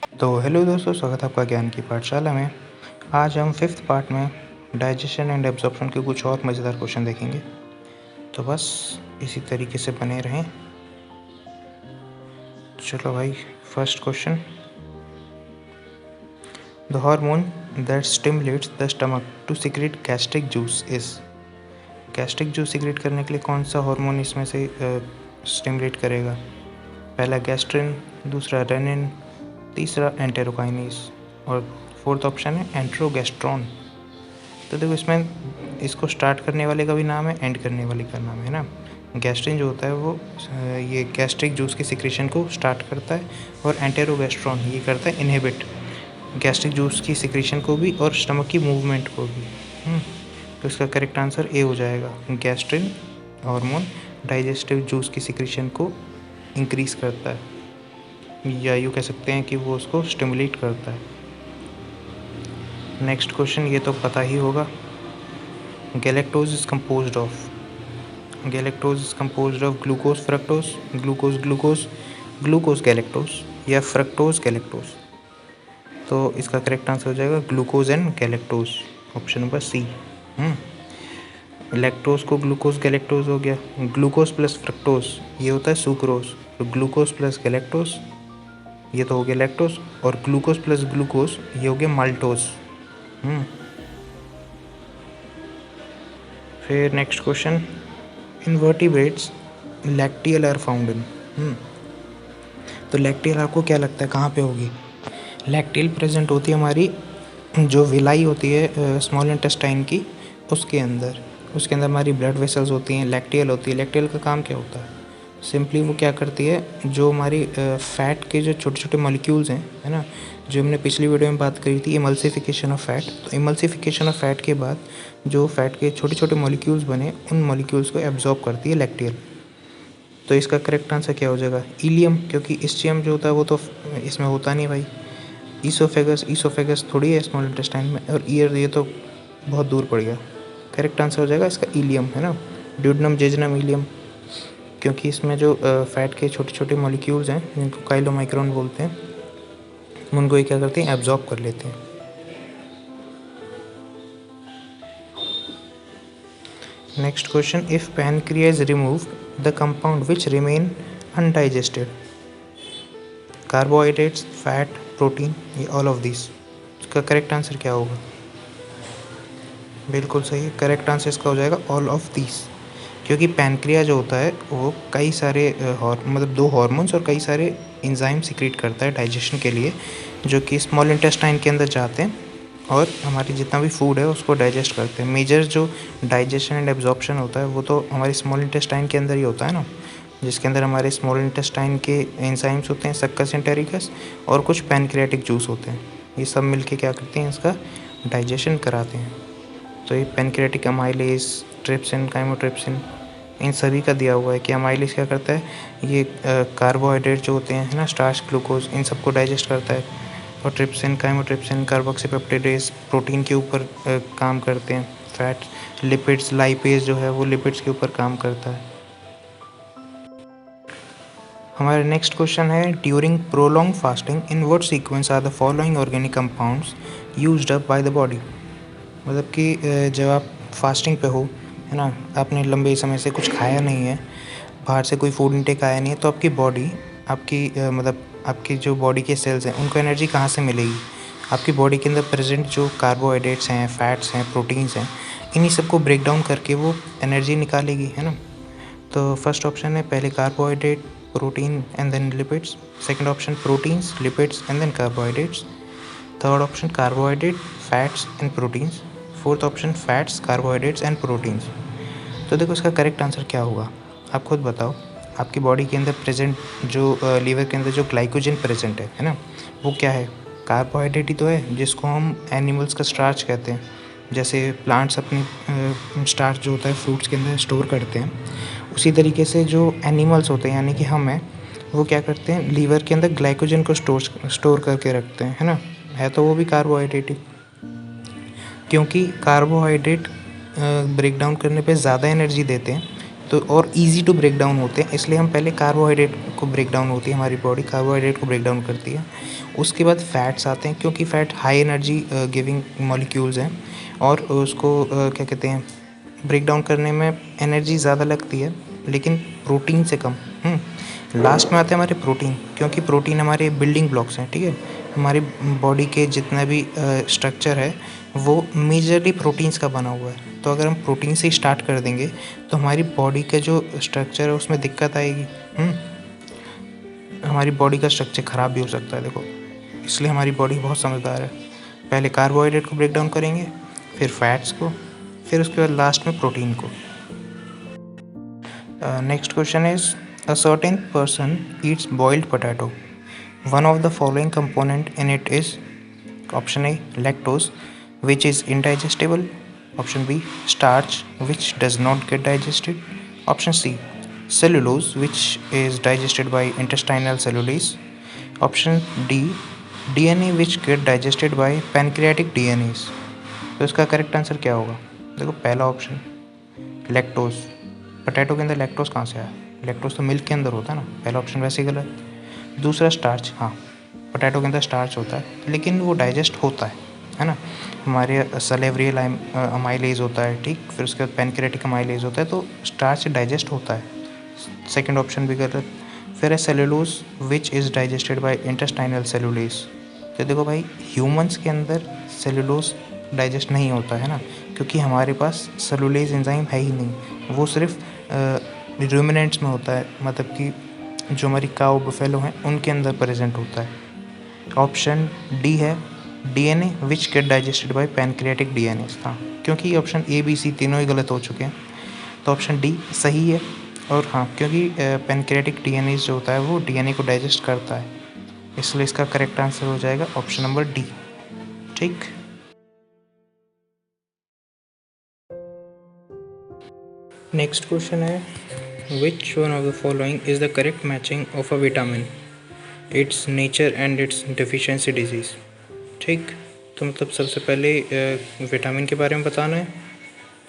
तो हेलो दोस्तों, स्वागत है आपका ज्ञान की पाठशाला में। आज हम 5th पार्ट में डाइजेशन एंड एब्जॉर्प्शन के कुछ और मज़ेदार क्वेश्चन देखेंगे। तो बस इसी तरीके से बने रहें। चलो भाई, first question. The hormone that stimulates the stomach to secrete gastric juice is. Gastric juice secrete करने के लिए कौन सा हार्मोन इसमें से स्टिमुलेट करेगा? पहला गैस्ट्रिन, दूसरा रेनिन, तीसरा एंटेरोकाइनेस और फोर्थ ऑप्शन है एंट्रोगेस्ट्रॉन। तो देखो, इसमें इसको स्टार्ट करने वाले का भी नाम है, एंड करने वाले का नाम है ना। गैस्ट्रिन जो होता है वो ये गैस्ट्रिक जूस की सिक्रेशन को स्टार्ट करता है, और एंटेरोगेस्ट्रॉन ये करता है इनहिबिट गैस्ट्रिक जूस की सिक्रेशन को भी और स्टमक की मूवमेंट को भी। तो इसका करेक्ट आंसर ए हो जाएगा। गैस्ट्रिन हार्मोन डाइजेस्टिव जूस की सिक्रेशन को इंक्रीज़ करता है, या यूँ कह सकते हैं कि वो उसको स्टिमुलेट करता है। नेक्स्ट क्वेश्चन, ये तो पता ही होगा। Galactose is composed of glucose fructose, glucose galactose या फ्रक्टोज गैलेक्टोज। तो इसका करेक्ट आंसर हो जाएगा glucose and galactose, option number C. Lactose को ग्लूकोज गैलेक्टोज हो गया। ग्लूकोज प्लस फ्रक्टोज ये होता है सुक्रोज। तो ग्लूकोज प्लस गैलेक्टोज ये तो हो गया लैक्टोज, और ग्लूकोज प्लस ग्लूकोज ये हो गया माल्टोज। फिर next question, invertebrates lacteal are found in. तो लैक्टियल आपको क्या लगता है कहाँ पे होगी? लैक्टियल प्रेजेंट होती है हमारी जो विलाई होती है स्मॉल इंटेस्टाइन की, उसके अंदर हमारी ब्लड वेसल्स होती हैं, लैक्टियल होती है। लैक्टियल का काम क्या होता है? सिंपली वो क्या करती है, जो हमारी फ़ैट के जो छोटे छोटे मॉलिक्यूल्स हैं, है ना, जो हमने पिछली वीडियो में बात करी थी इमल्सिफिकेशन ऑफ फैट। तो इमल्सिफिकेशन ऑफ फैट के बाद जो फैट के छोटे छोटे मॉलिक्यूल्स बने, उन मॉलिक्यूल्स को एब्जॉर्ब करती है लैक्टियल। तो इसका करेक्ट आंसर क्या हो जाएगा? इलियम, क्योंकि इस्चियम जो होता है वो तो इसमें होता नहीं भाई। ईसोफेगस थोड़ी है स्मॉल इंटेस्टाइन में, और ईयर ये तो बहुत दूर पड़ गया। करेक्ट आंसर हो जाएगा इसका इलियम, है ना, ड्यूडेनम, जेजुनम, इलियम, क्योंकि इसमें जो फैट के छोटे छोटे मॉलिक्यूल्स हैं जिनको काइलोमाइक्रोन बोलते हैं, उनको ये क्या करते हैं, एब्जॉर्ब कर लेते हैं। Next question, if pancreas remove the compound which remain undigested, carbohydrates, fat, protein, ये ऑल ऑफ दिस। इसका करेक्ट आंसर क्या होगा? बिल्कुल सही, करेक्ट आंसर इसका हो जाएगा ऑल ऑफ दिस, क्योंकि पैनक्रिया जो होता है वो कई सारे मतलब 2 हार्मोन्स और कई सारे एंजाइम सीक्रेट करता है डाइजेशन के लिए, जो कि स्मॉल इंटेस्टाइन के अंदर जाते हैं और हमारी जितना भी फूड है उसको डाइजेस्ट करते हैं। मेजर जो डाइजेशन एंड एब्जॉर्प्शन होता है वो तो हमारे स्मॉल इंटेस्टाइन के अंदर ही होता है ना, जिसके अंदर हमारे स्मॉल इंटेस्टाइन के एंजाइम्स होते हैं, सक्कस, एंटेरिकस, और कुछ पैनक्रियाटिक जूस होते हैं। ये सब मिलके क्या करते हैं, इसका डाइजेशन कराते हैं। तो ये पैनक्रियाटिक अमाइलेज, ट्रिप्सिन, काइमोट्रिप्सिन, इन सभी का दिया हुआ है कि अमाइलेज क्या करता है, ये कार्बोहाइड्रेट जो होते हैं, है ना, स्टार्च, ग्लूकोज, इन सबको डाइजेस्ट करता है। और ट्रिप्सिन, काइमोट्रिप्सिन, कार्बोक्सीपेप्टिडेज प्रोटीन के ऊपर काम करते हैं। फैट, लिपिड्स, लाइपेज जो है वो लिपिड्स के ऊपर काम करता है। हमारा नेक्स्ट क्वेश्चन है, during prolong fasting in what sequence are the following organic compounds used up by the body. मतलब कि जब आप फास्टिंग पे हो, है ना, आपने लंबे समय से कुछ खाया नहीं है, बाहर से कोई फूड इनटेक आया नहीं है, तो आपकी बॉडी, मतलब आपकी जो बॉडी के सेल्स हैं उनको एनर्जी कहाँ से मिलेगी? आपकी बॉडी के अंदर प्रेजेंट जो कार्बोहाइड्रेट्स हैं, फैट्स हैं, प्रोटीन्स हैं, इन्हीं सबको ब्रेक डाउन करके वो एनर्जी निकालेगी, है ना। तो फर्स्ट ऑप्शन है पहले carbohydrate, protein and then lipids. Second option proteins, lipids and then carbohydrates. Third option carbohydrate, fats and proteins. Fourth option fats, carbohydrates and proteins. तो देखो, इसका करेक्ट आंसर क्या होगा, आप खुद बताओ। आपकी बॉडी के अंदर प्रेजेंट जो लीवर के अंदर जो ग्लाइकोजन प्रेजेंट है ना, वो क्या है? कार्बोहाइड्रेट ही तो है, जिसको हम एनिमल्स का स्टार्च कहते हैं। जैसे प्लांट्स अपनी स्टार्च जो होता है फ्रूट्स के अंदर स्टोर करते हैं, उसी तरीके से जो एनिमल्स होते हैं यानी कि हम हैं, वो क्या करते हैं, लीवर के अंदर ग्लाइकोजन को स्टोर करके रखते हैं, है ना। है तो वो भी कार्बोहाइड्रेट ही, क्योंकि कार्बोहाइड्रेट ब्रेक डाउन करने पे ज़्यादा एनर्जी देते हैं, तो और इजी टू ब्रेक डाउन होते हैं, इसलिए हम पहले कार्बोहाइड्रेट को ब्रेक डाउन होती है, हमारी बॉडी कार्बोहाइड्रेट को ब्रेक डाउन करती है। उसके बाद फैट्स आते हैं, क्योंकि fat high energy giving molecules हैं और उसको क्या कहते हैं, ब्रेक डाउन करने में एनर्जी ज़्यादा लगती है लेकिन प्रोटीन से कम। लास्ट में आते हैं हमारे प्रोटीन, क्योंकि प्रोटीन हमारे बिल्डिंग ब्लॉक्स हैं, ठीक है। हमारी बॉडी के जितना भी स्ट्रक्चर है वो मेजरली प्रोटीन्स का बना हुआ है। तो अगर हम प्रोटीन से स्टार्ट कर देंगे तो हमारी बॉडी का जो स्ट्रक्चर है उसमें दिक्कत आएगी। हमारी बॉडी का स्ट्रक्चर ख़राब भी हो सकता है, देखो। इसलिए हमारी बॉडी बहुत समझदार है। पहले कार्बोहाइड्रेट को ब्रेक डाउन करेंगे, फिर फैट्स को, फिर उसके बाद लास्ट में प्रोटीन को। Next question is a certain person eats boiled potato, one of the following component in it is option A lactose which is indigestible, option B starch which does not get digested, option C cellulose which is digested by intestinal cellulase, option D DNA which get digested by pancreatic DNAs। तो इसका correct answer क्या होगा? देखो, पहला option lactose, potato के अंदर lactose कहाँ से आया? लैक्टोज तो मिल्क के अंदर होता है ना, पहला ऑप्शन वैसे ही गलत। दूसरा स्टार्च, हाँ पोटैटो के अंदर स्टार्च होता है लेकिन वो डाइजेस्ट होता है ना। हमारे सलेवरियल अमाइलेज होता है, ठीक, फिर उसके बाद पैनक्रेटिक अमाइलेज होता है, तो स्टार्च डाइजेस्ट होता है, सेकेंड ऑप्शन भी गलत। फिर है cellulose which is digested by intestinal cellulase. तो देखो भाई, ह्यूमंस के अंदर सेलुलोज डाइजेस्ट नहीं होता है ना, क्योंकि हमारे पास सेलुलेज एंजाइम है ही नहीं, वो सिर्फ रूमिनेंट्स में होता है, मतलब कि जो हमारी काऊ बफेलो हैं उनके अंदर प्रेजेंट होता है। ऑप्शन डी है DNA which get digested by pancreatic DNA. हाँ, क्योंकि ऑप्शन ए बी सी तीनों ही गलत हो चुके हैं, तो ऑप्शन डी सही है। और हाँ, क्योंकि पैनक्रियाटिक डीएनए जो होता है वो डीएनए को डाइजेस्ट करता है, इसलिए इसका करेक्ट आंसर हो जाएगा ऑप्शन नंबर डी, ठीक। नेक्स्ट क्वेश्चन है विच one of the following is the correct matching of a vitamin, it's nature and it's deficiency disease. ठीक, तो मतलब सबसे पहले विटामिन के बारे में बताना है,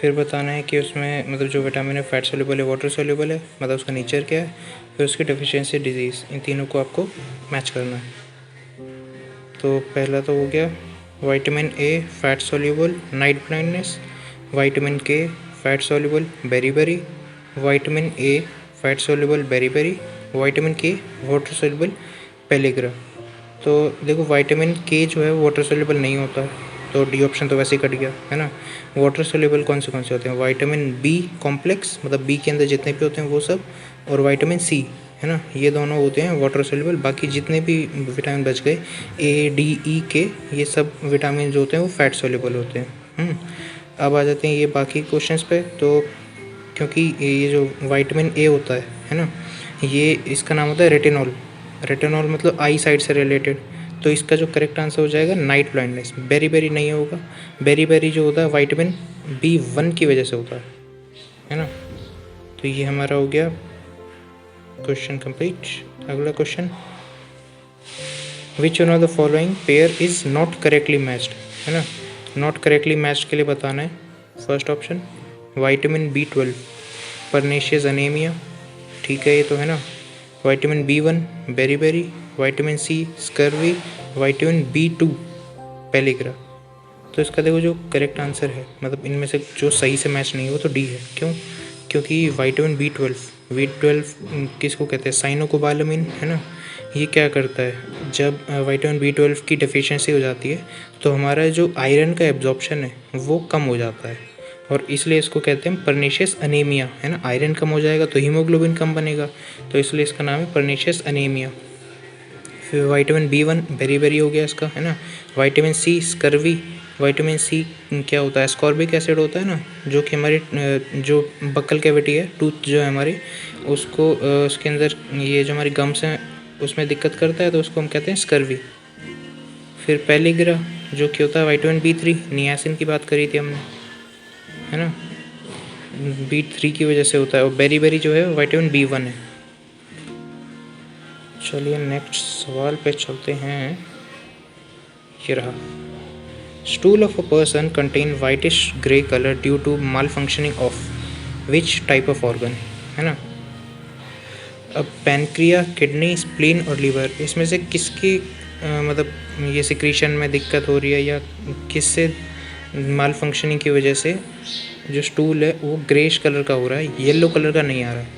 फिर बताना है कि उसमें मतलब जो विटामिन है फैट सोल्यूबल है, वाटर सोल्यूबल है, मतलब उसका नेचर क्या है, फिर उसकी डेफिशिएंसी डिजीज़, इन तीनों को आपको मैच करना है। तो पहला तो हो गया vitamin A fat soluble night blindness, vitamin K fat soluble beri, vitamin A fat soluble beri, vitamin K water soluble pellagra. तो देखो, विटामिन के जो है वाटर सोल्यूबल नहीं होता है, तो डी ऑप्शन तो वैसे ही कट गया है ना। वाटर सोल्यूबल कौन से होते हैं? विटामिन बी कॉम्प्लेक्स, मतलब बी के अंदर जितने भी होते हैं वो सब, और विटामिन सी, है ना, ये दोनों होते हैं वाटर सोल्यूबल। बाकी जितने भी विटामिन बच गए ए डी ई के, ये सब विटामिन जो होते हैं वो फैट सोल्यूबल होते हैं। अब आ जाते हैं ये बाकी क्वेश्चंस पे। तो क्योंकि ये जो विटामिन ए होता है ना, ये इसका नाम होता है रेटिनॉल। रेटिनॉल मतलब आई साइड से रिलेटेड, तो इसका जो करेक्ट आंसर हो जाएगा नाइट ब्लाइंडनेस। बेरी नहीं होगा, बेरी जो होता है विटामिन B1 की वजह से होता है ना। तो ये हमारा हो गया क्वेश्चन कंप्लीट। अगला question, which one of the following pair is not correctly matched, है ना। नॉट करेक्टली मैच्ड के लिए बताना है। First option vitamin B12 pernicious anaemia, ठीक है, ये तो है ना। Vitamin B1 beri, vitamin C scurvy, vitamin B2 pellagra. तो इसका देखो जो करेक्ट आंसर है, मतलब इनमें से जो सही से मैच नहीं हो तो डी है। क्यों? क्योंकि विटामिन B12 किसको कहते हैं? साइनोकोबालामिन, है ना। ये क्या करता है, जब विटामिन B12 की डेफिशिएंसी हो जाती है तो हमारा जो आयरन का एब्जॉर्प्शन है वो कम हो जाता है, और इसलिए इसको कहते हैं परनीशियस अनीमिया, है ना। आयरन कम हो जाएगा तो हीमोग्लोबिन कम बनेगा, तो इसलिए इसका नाम है परनीशियस अनीमिया। फिर विटामिन B1 बेरी हो गया इसका, है ना। Vitamin C scurvy, vitamin C क्या होता है? स्कॉर्बिक एसिड होता है ना, जो कि हमारी जो बक्कल कैविटी है, टूथ जो है हमारी, उसको उसके अंदर ये जो हमारी गम्स हैं उसमें दिक्कत करता है, तो उसको हम कहते हैं स्कर्वी। फिर पेलिग्रा जो कि होता है विटामिन B3, नियासिन की बात करी थी हमने, है ना, B3 की वजह से होता है। और बेरी जो है विटामिन B1 है। चलिए नेक्स्ट सवाल पे चलते हैं। ये रहा, stool of a person contain whitish grey colour due to malfunctioning of which type of organ. है ना। अब पैनक्रिया, किडनी, स्प्लीन और लीवर, इसमें से किसकी मतलब ये सिक्रीशन में दिक्कत हो रही है या किससे माल फंक्शनिंग की वजह से जो स्टूल है वो ग्रेश कलर का हो रहा है, येलो कलर का नहीं आ रहा है।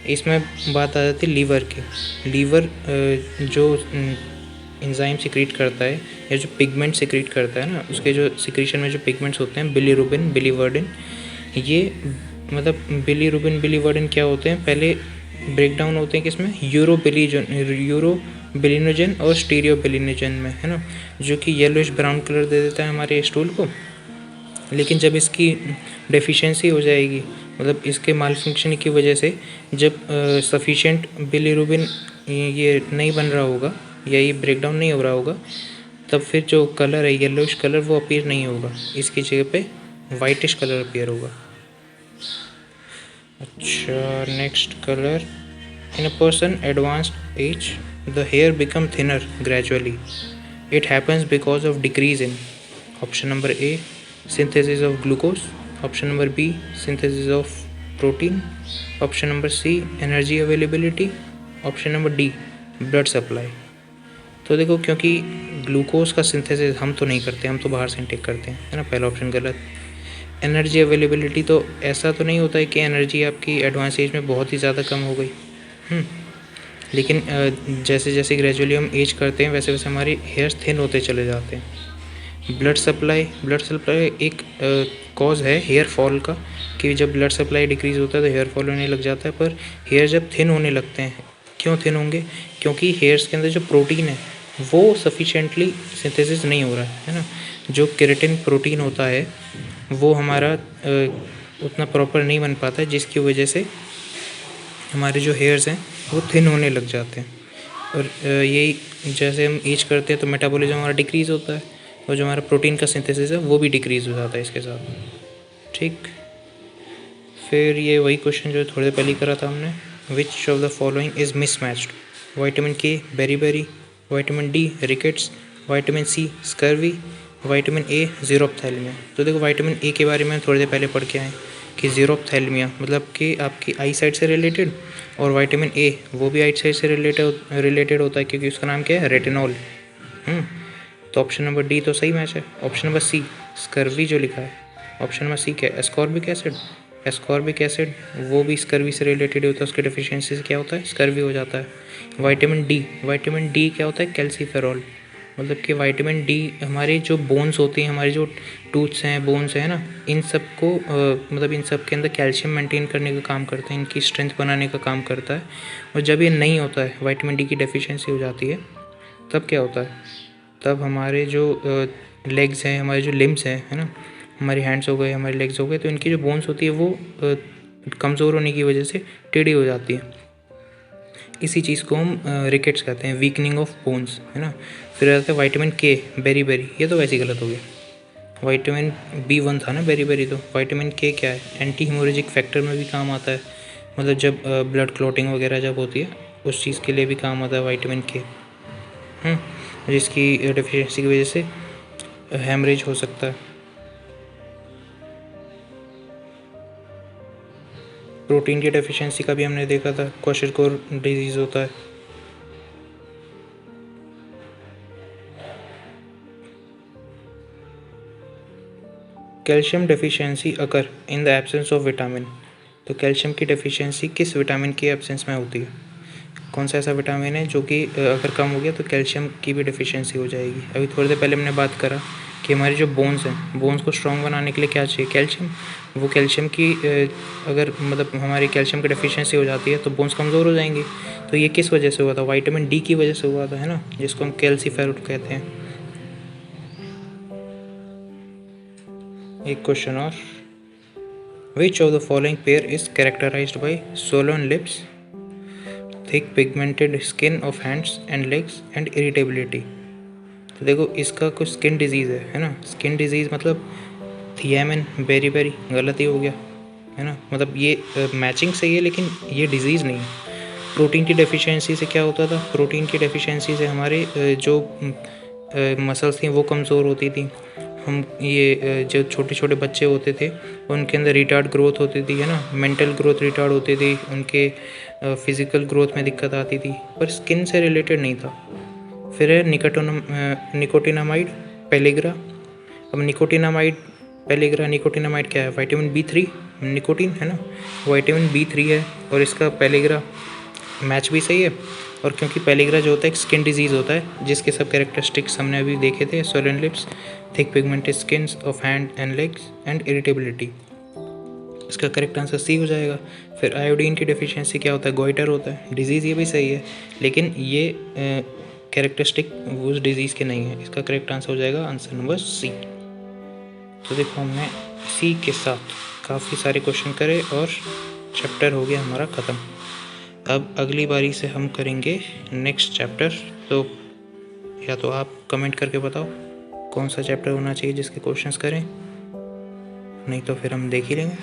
इसमें बात आ जाती है लीवर की। लीवर जो एंजाइम सिक्रीट करता है या जो पिगमेंट सिक्रीट करता है ना, उसके जो सिक्रीशन में जो पिगमेंट्स होते हैं बिलीरुबिन, बिलीवर्डिन, ये मतलब बिलीरुबिन, बिलीवर्डिन क्या होते हैं, पहले ब्रेक डाउन होते हैं किसमें, यूरोबिलिनोजन और स्टीरियोबिलिनोजन में, है ना, जो कि येलोइश ब्राउन कलर दे देता है हमारे स्टूल को। लेकिन जब इसकी डेफिशिएंसी हो जाएगी, मतलब इसके माल फंक्शन की वजह से जब सफिशिएंट बिलीरुबिन ये नहीं बन रहा होगा या ये ब्रेक डाउन नहीं हो रहा होगा, तब फिर जो कलर है येलोइश कलर वो अपीयर नहीं होगा, इसकी जगह पे वाइटिश कलर अपीयर होगा। अच्छा, next colour, in a person advanced age the hair become thinner gradually, it happens because of decrease in, option number A synthesis of glucose, option number B synthesis of protein, option number C energy availability, option number D blood supply। तो देखो, क्योंकि glucose का synthesis हम तो नहीं करते, हम तो बाहर से इनटेक करते हैं, है ना, पहला ऑप्शन गलत। एनर्जी अवेलेबिलिटी, तो ऐसा तो नहीं होता है कि एनर्जी आपकी एडवांस एज में बहुत ही ज़्यादा कम हो गई, लेकिन जैसे जैसे ग्रेजुअली हम एज करते हैं वैसे वैसे हमारी हेयर्स थिन होते चले जाते हैं। ब्लड सप्लाई, ब्लड सप्लाई एक कॉज है हेयर फॉल का, कि जब ब्लड सप्लाई डिक्रीज़ होता है तो हेयर फॉल होने लग जाता है। पर हेयर जब थिन होने लगते हैं, क्यों थिन होंगे, क्योंकि हेयर्स के अंदर जो प्रोटीन है वो सफिशेंटली सिंथेसिस नहीं हो रहा है ना। जो केराटिन प्रोटीन होता है वो हमारा उतना प्रॉपर नहीं बन पाता है, जिसकी वजह से हमारे जो हेयर्स हैं वो थिन होने लग जाते हैं। और यही जैसे हम एज करते हैं तो मेटाबॉलिज्म हमारा डिक्रीज़ होता है और जो हमारा प्रोटीन का सिंथेसिस है वो भी डिक्रीज़ हो जाता है इसके साथ। ठीक, फिर ये वही क्वेश्चन जो थोड़ी देर पहले करा था हमने, which of the following is mismatched, vitamin K beriberi, vitamin D rickets, vitamin C scurvy, vitamin A xerophthalmia. तो देखो, विटामिन ए के बारे में थोड़ी देर पहले पढ़ के आए कि ज़ीरोप्थैल्मिया मतलब कि आपकी आई साइड से रिलेटेड, और विटामिन ए वो भी आई साइड से रिलेटेड होता है, क्योंकि उसका नाम क्या है, रेटिनॉल। तो ऑप्शन नंबर डी तो सही मैच है। ऑप्शन नंबर सी स्कर्वी जो लिखा है, ऑप्शन नंबर सी क्या है, एस्कॉर्बिक एसिड। एस्कॉर्बिक एसिड वो भी स्कर्वी से रिलेटेड होता है, उसके डेफिशिएंसी से क्या होता है, स्कर्वी हो जाता है। विटामिन डी क्या होता है, कैल्सीफेरॉल, मतलब कि विटामिन डी हमारे जो बोन्स होती हैं, हमारे जो टूथ्स हैं, बोन्स हैं ना, इन सब को मतलब इन सब के अंदर कैल्शियम मेंटेन करने का काम करता है, इनकी स्ट्रेंथ बनाने का काम करता है। और जब ये नहीं होता है, विटामिन डी की डेफिशिएंसी हो जाती है, तब क्या होता है, तब हमारे जो लेग्स हैं, हमारे जो लिम्स हैं, है ना, हमारे हैंड्स हो गए, हमारे लेग्स हो गए, तो इनकी जो बोन्स होती है वो कमज़ोर होने की वजह से टेढ़ी हो जाती है। इसी चीज़ को हम रिकेट्स कहते हैं, वीकनिंग ऑफ बोन्स, है ना। फिर आता है विटामिन के बेरीबेरी, ये तो वैसे ही गलत हो गया, विटामिन B1 था ना बेरीबेरी। तो विटामिन के क्या है, एंटी हीमोरेजिक फैक्टर में भी काम आता है, मतलब जब ब्लड क्लॉटिंग वगैरह जब होती है उस चीज़ के लिए भी काम आता है विटामिन के, जिसकी डेफिशिएंसी की वजह से हेमरेज हो सकता है। प्रोटीन की डेफिशिएंसी का भी हमने देखा था, क्वाशरकोर डिजीज़ होता है। Calcium deficiency occur in the absence of vitamin, तो कैल्शियम की डेफिशिएंसी किस विटामिन के एब्सेंस में होती है, कौन सा ऐसा विटामिन है जो कि अगर कम हो गया तो कैल्शियम की भी डेफिशिएंसी हो जाएगी। अभी थोड़ी देर पहले हमने बात करा कि हमारी जो बोन्स हैं, बोन्स को स्ट्रॉन्ग बनाने के लिए क्या चाहिए, कैल्शियम। वो कैल्शियम की अगर मतलब हमारी कैल्शियम की डेफिशिएंसी हो जाती है तो बोन्स कमज़ोर हो जाएंगी। तो ये किस वजह से हुआ था, विटामिन डी की वजह से हुआ था, है ना, जिसको हम कैल्सीफेरॉल कहते हैं। एक क्वेश्चन और, which of the following pair is characterised by swollen lips, thick pigmented skin of hands and legs and irritability. तो देखो, इसका कुछ स्किन डिजीज़ है ना, स्किन डिजीज़ मतलब थियामिन बेरीबेरी, गलत ही हो गया, है ना, मतलब ये मैचिंग सही है लेकिन ये डिजीज़ नहीं है। प्रोटीन की डेफिशिएंसी से क्या होता था, प्रोटीन की डेफिशिएंसी से हमारे जो मसल्स थी वो कमज़ोर होती थी, हम ये जो छोटे छोटे बच्चे होते थे उनके अंदर रिटार्ड ग्रोथ होती थी, है ना, मेंटल ग्रोथ रिटार्ड होती थी, उनके फिजिकल ग्रोथ में दिक्कत आती थी, पर स्किन से रिलेटेड नहीं था। फिर है निकोटिनामाइड पेलिग्रा। अब निकोटिनामाइड क्या है? विटामिन B3, निकोटीन है ना, विटामिन B3 है, और इसका पेलिग्रा मैच भी सही है। और क्योंकि पेलिग्रा जो होता है एक स्किन डिजीज़ होता है जिसके सब कैरेक्टरिस्टिक्स हमने अभी देखे थे, swollen lips, thick pigmented skins of hand and legs and irritability. इसका करेक्ट आंसर सी हो जाएगा। फिर आयोडीन की डेफिशिएंसी क्या होता है? गोइटर होता है। डिजीज़ ये भी सही है, लेकिन ये कैरेक्टरिस्टिक उस डिजीज़ के नहीं है। इसका करेक्ट आंसर हो जाएगा आंसर नंबर सी। तो देखो हमने सी के साथ काफ़ी सारे क्वेश्चन करे और चैप्टर हो गया हमारा ख़त्म। अब अगली बारी से हम करेंगे नेक्स्ट चैप्टर। तो या तो आप कमेंट करके बताओ कौन सा चैप्टर होना चाहिए जिसके क्वेश्चंस करें, नहीं तो फिर हम देख ही लेंगे।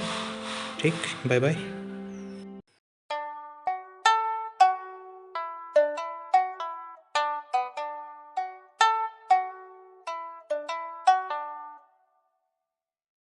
ठीक, बाय बाय।